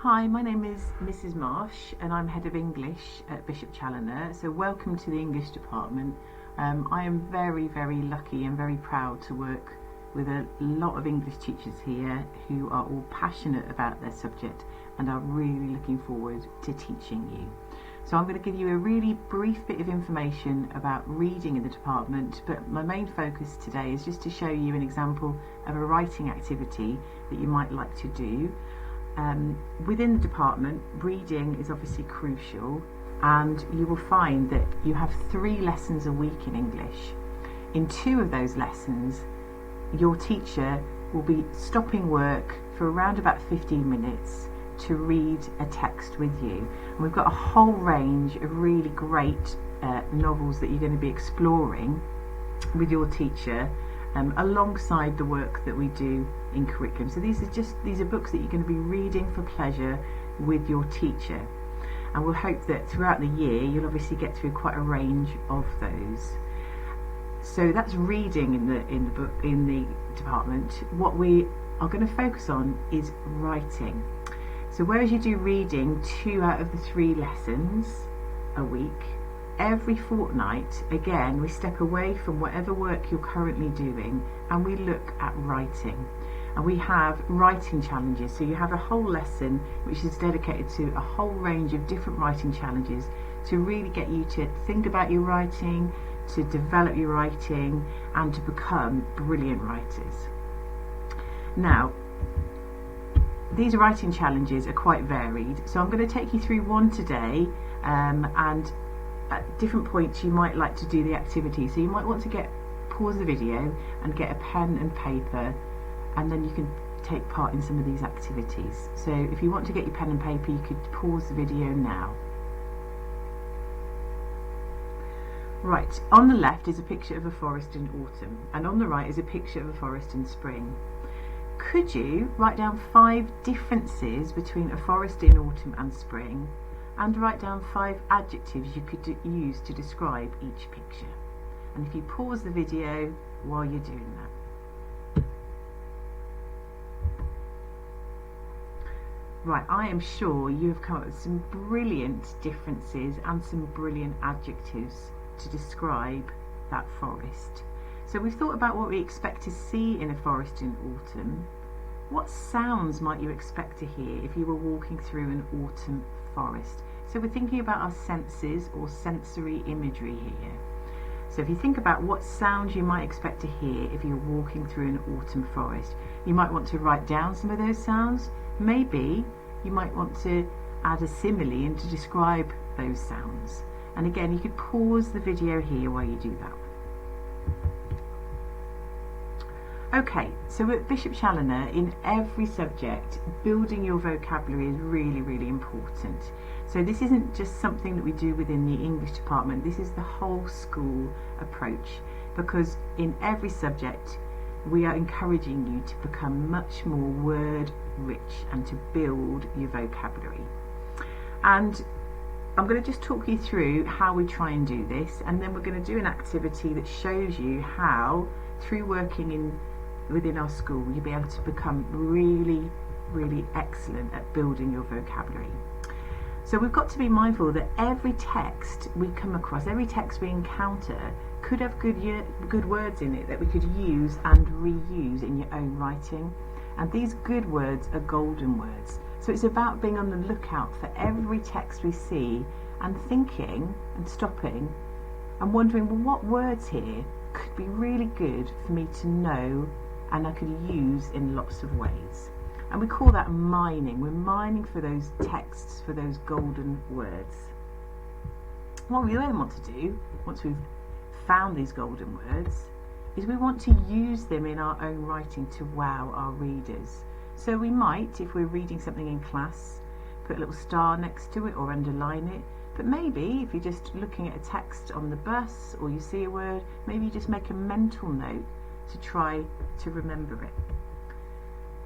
Hi, my name is Mrs. Marsh and I'm Head of English at Bishop Challoner, so welcome to the English department. I am very lucky and very proud to work with a lot of English teachers here who are all passionate about their subject and are really looking forward to teaching you. So I'm going to give you a really brief bit of information about reading in the department, but my main focus today is just to show you an example of a writing activity that you might like to do. Within the department, reading is obviously crucial, and you will find that you have 3 lessons a week in English. In 2 of those lessons, your teacher will be stopping work for around about 15 minutes to read a text with you. And we've got a whole range of really great novels that you're going to be exploring with your teacher alongside the work that we do in curriculum. So these are books that you're going to be reading for pleasure with your teacher, and we'll hope that throughout the year you'll obviously get through quite a range of those. So that's reading in the department. What we are going to focus on is writing. So whereas you do reading 2 out of the 3 lessons a week, every fortnight, again, we step away from whatever work you're currently doing and we look at writing. And we have writing challenges. So you have a whole lesson which is dedicated to a whole range of different writing challenges to really get you to think about your writing, to develop your writing, and to become brilliant writers. Now, these writing challenges are quite varied. So I'm going to take you through one today, and at different points you might like to do the activity, so you might want to pause the video and get a pen and paper, and then you can take part in some of these activities. So if you want to get your pen and paper, you could pause the video now. Right, on the left is a picture of a forest in autumn, and on the right is a picture of a forest in spring. Could you write down 5 differences between a forest in autumn and spring, and write down 5 adjectives you could use to describe each picture? And if you pause the video while you're doing that. Right, I am sure you have come up with some brilliant differences and some brilliant adjectives to describe that forest. So we've thought about what we expect to see in a forest in autumn. What sounds might you expect to hear if you were walking through an autumn forest? So we're thinking about our senses or sensory imagery here. So if you think about what sounds you might expect to hear if you're walking through an autumn forest, you might want to write down some of those sounds. Maybe you might want to add a simile in to describe those sounds. And again, you could pause the video here while you do that. Okay, so at Bishop Challoner, in every subject, building your vocabulary is really important. So this isn't just something that we do within the English department, this is the whole school approach, because in every subject we are encouraging you to become much more word rich and to build your vocabulary. And I'm going to just talk you through how we try and do this, and then we're going to do an activity that shows you how, through working within our school, you'll be able to become really excellent at building your vocabulary. So we've got to be mindful that every text we come across, every text we encounter, could have good words in it that we could use and reuse in your own writing. And these good words are golden words. So it's about being on the lookout for every text we see and thinking and stopping and wondering, well, what words here could be really good for me to know and I could use in lots of ways. And we call that mining. We're mining for those texts, for those golden words. What we then want to do, once we've found these golden words, is we want to use them in our own writing to wow our readers. So we might, if we're reading something in class, put a little star next to it or underline it. But maybe if you're just looking at a text on the bus or you see a word, maybe you just make a mental note to try to remember it.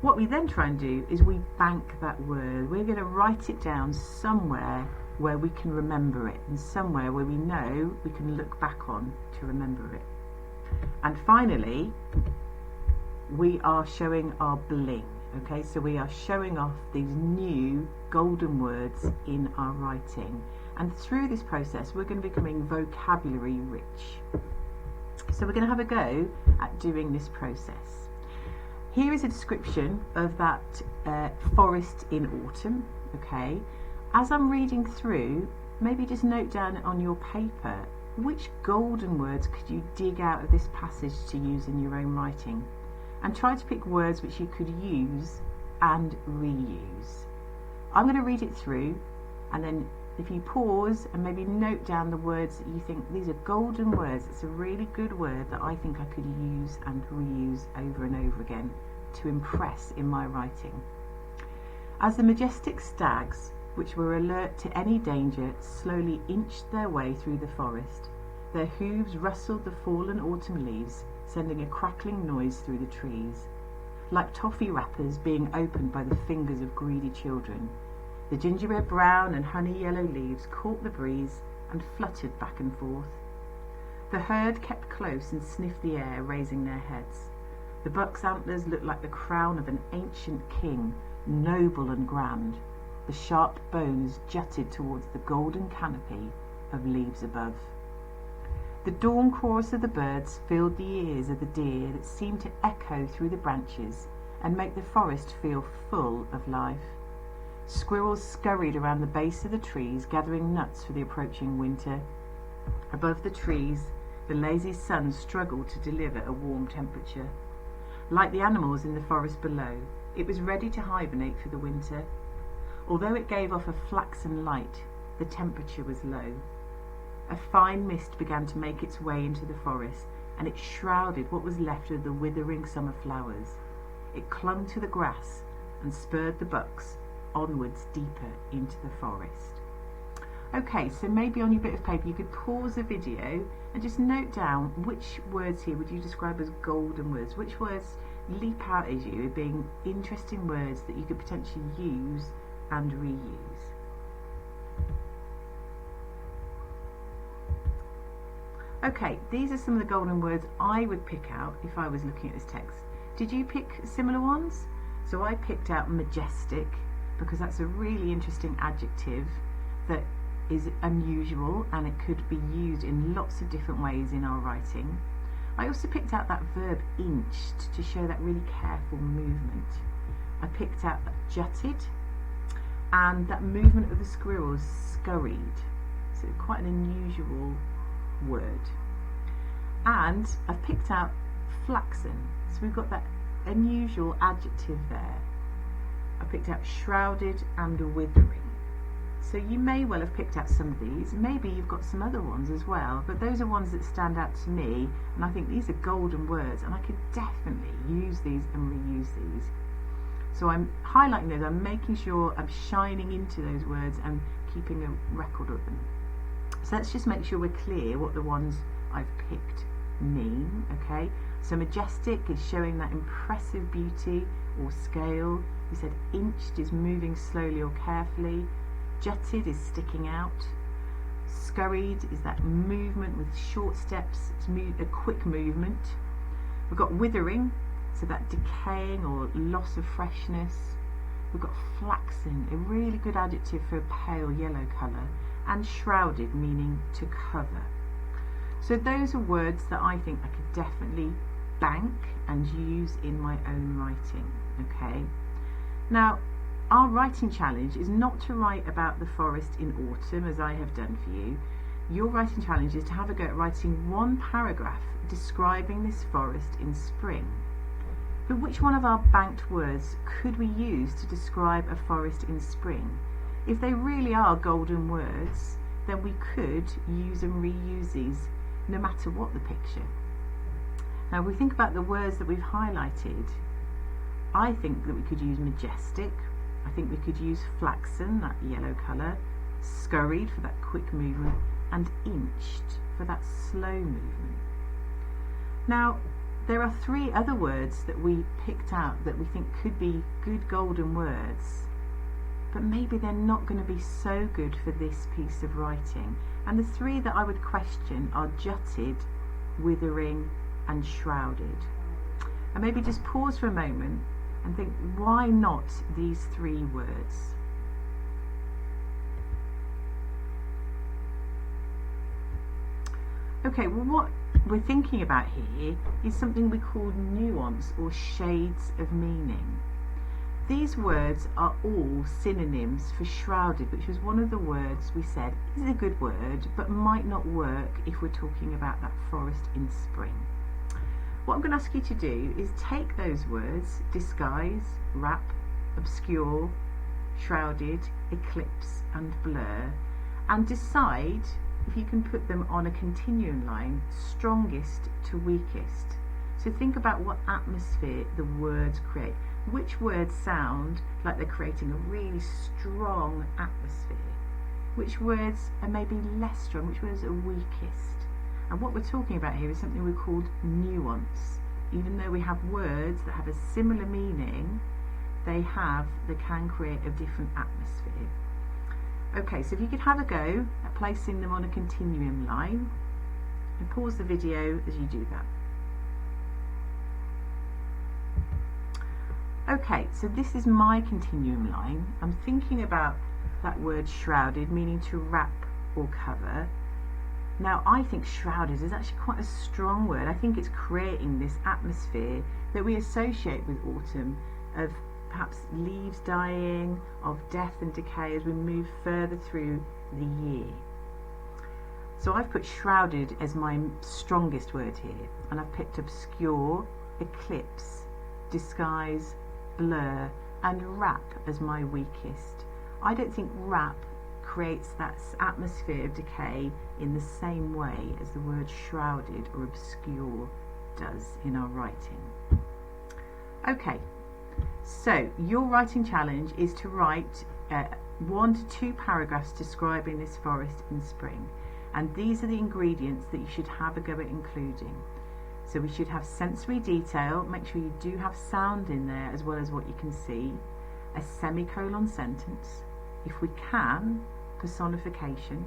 What we then try and do is we bank that word. We're going to write it down somewhere where we can remember it, and somewhere where we know we can look back on to remember it. And finally, we are showing our bling. Okay, so we are showing off these new golden words in our writing, and through this process we're going to be becoming vocabulary rich. So we're going to have a go at doing this process. Here is a description of that forest in autumn. Okay, as I'm reading through, maybe just note down on your paper which golden words could you dig out of this passage to use in your own writing, and try to pick words which you could use and reuse. I'm going to read it through, and then if you pause and maybe note down the words that you think these are golden words, it's a really good word that I think I could use and reuse over and over again to impress in my writing. As the majestic stags, which were alert to any danger, slowly inched their way through the forest, their hooves rustled the fallen autumn leaves, sending a crackling noise through the trees. Like toffee wrappers being opened by the fingers of greedy children, the gingerbread brown and honey yellow leaves caught the breeze and fluttered back and forth. The herd kept close and sniffed the air, raising their heads. The buck's antlers looked like the crown of an ancient king, noble and grand. The sharp bones jutted towards the golden canopy of leaves above. The dawn chorus of the birds filled the ears of the deer that seemed to echo through the branches and make the forest feel full of life. Squirrels scurried around the base of the trees, gathering nuts for the approaching winter. Above the trees, the lazy sun struggled to deliver a warm temperature. Like the animals in the forest below, it was ready to hibernate for the winter. Although it gave off a flaxen light, the temperature was low. A fine mist began to make its way into the forest, and it shrouded what was left of the withering summer flowers. It clung to the grass and spurred the bucks onwards deeper into the forest. Okay, so maybe on your bit of paper you could pause the video and just note down which words here would you describe as golden words, which words leap out at you as being interesting words that you could potentially use and reuse. Okay, these are some of the golden words I would pick out if I was looking at this text. Did you pick similar ones? So I picked out majestic because that's a really interesting adjective that is unusual and it could be used in lots of different ways in our writing. I also picked out that verb inched to show that really careful movement. I picked out that jutted, and that movement of the squirrels, scurried. So quite an unusual word. And I've picked out flaxen. So we've got that unusual adjective there. I picked out shrouded and withering. So you may well have picked out some of these. Maybe you've got some other ones as well, but those are ones that stand out to me, and I think these are golden words, and I could definitely use these and reuse these. So I'm highlighting those, I'm making sure I'm shining into those words and keeping a record of them. So let's just make sure we're clear what the ones I've picked mean, okay? So majestic is showing that impressive beauty or scale. We said inched is moving slowly or carefully. Jutted is sticking out. Scurried is that movement with short steps, it's a quick movement. We've got withering, so that decaying or loss of freshness. We've got flaxen, a really good adjective for a pale yellow colour, and shrouded, meaning to cover. So those are words that I think I could definitely bank and use in my own writing, okay? Now, our writing challenge is not to write about the forest in autumn, as I have done for you. Your writing challenge is to have a go at writing one paragraph describing this forest in spring. But which one of our banked words could we use to describe a forest in spring? If they really are golden words, then we could use and reuse these no matter what the picture. Now, if we think about the words that we've highlighted, I think that we could use majestic. I think we could use flaxen, that yellow colour, scurried for that quick movement, and inched for that slow movement. Now, there are three other words that we picked out that we think could be good golden words, but maybe they're not going to be so good for this piece of writing. And the three that I would question are jutted, withering, and shrouded. And maybe just pause for a moment and think, why not these 3 words? Okay, well, what we're thinking about here is something we call nuance or shades of meaning. These words are all synonyms for shrouded, which was one of the words we said is a good word but might not work if we're talking about that forest in spring. What I'm going to ask you to do is take those words, disguise, wrap, obscure, shrouded, eclipse and blur, and decide if you can put them on a continuum line, strongest to weakest. So think about what atmosphere the words create. Which words sound like they're creating a really strong atmosphere? Which words are maybe less strong? Which words are weakest? And what we're talking about here is something we called nuance. Even though we have words that have a similar meaning, they can create a different atmosphere. Okay, so if you could have a go at placing them on a continuum line, and pause the video as you do that. Okay, so this is my continuum line. I'm thinking about that word shrouded, meaning to wrap or cover. Now, I think shrouded is actually quite a strong word. I think it's creating this atmosphere that we associate with autumn, of perhaps leaves dying, of death and decay as we move further through the year. So I've put shrouded as my strongest word here, and I've picked obscure, eclipse, disguise, blur and wrap as my weakest. I don't think wrap creates that atmosphere of decay in the same way as the word shrouded or obscure does in our writing. Okay, so your writing challenge is to write 1 to 2 paragraphs describing this forest in spring, and these are the ingredients that you should have a go at including. So we should have sensory detail, make sure you do have sound in there as well as what you can see, a semicolon sentence, if we can, personification.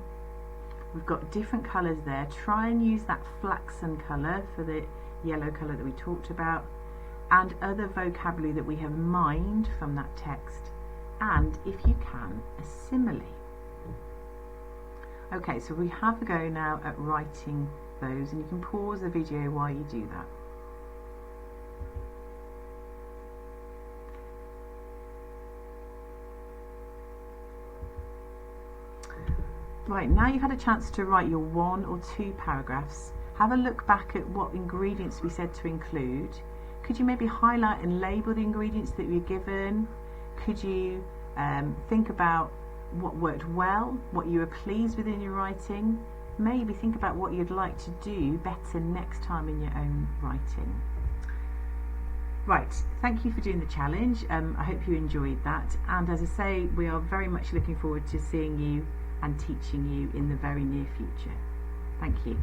We've got different colours there. Try and use that flaxen colour for the yellow colour that we talked about, and other vocabulary that we have mined from that text, and if you can, a simile. Okay, so we have a go now at writing those, and you can pause the video while you do that. Right, now you've had a chance to write your 1 or 2 paragraphs. Have a look back at what ingredients we said to include. Could you maybe highlight and label the ingredients that you're given? Could you think about what worked well, what you were pleased with in your writing? Maybe think about what you'd like to do better next time in your own writing. Right, thank you for doing the challenge. I hope you enjoyed that, and as I say, we are very much looking forward to seeing you and teaching you in the very near future. Thank you.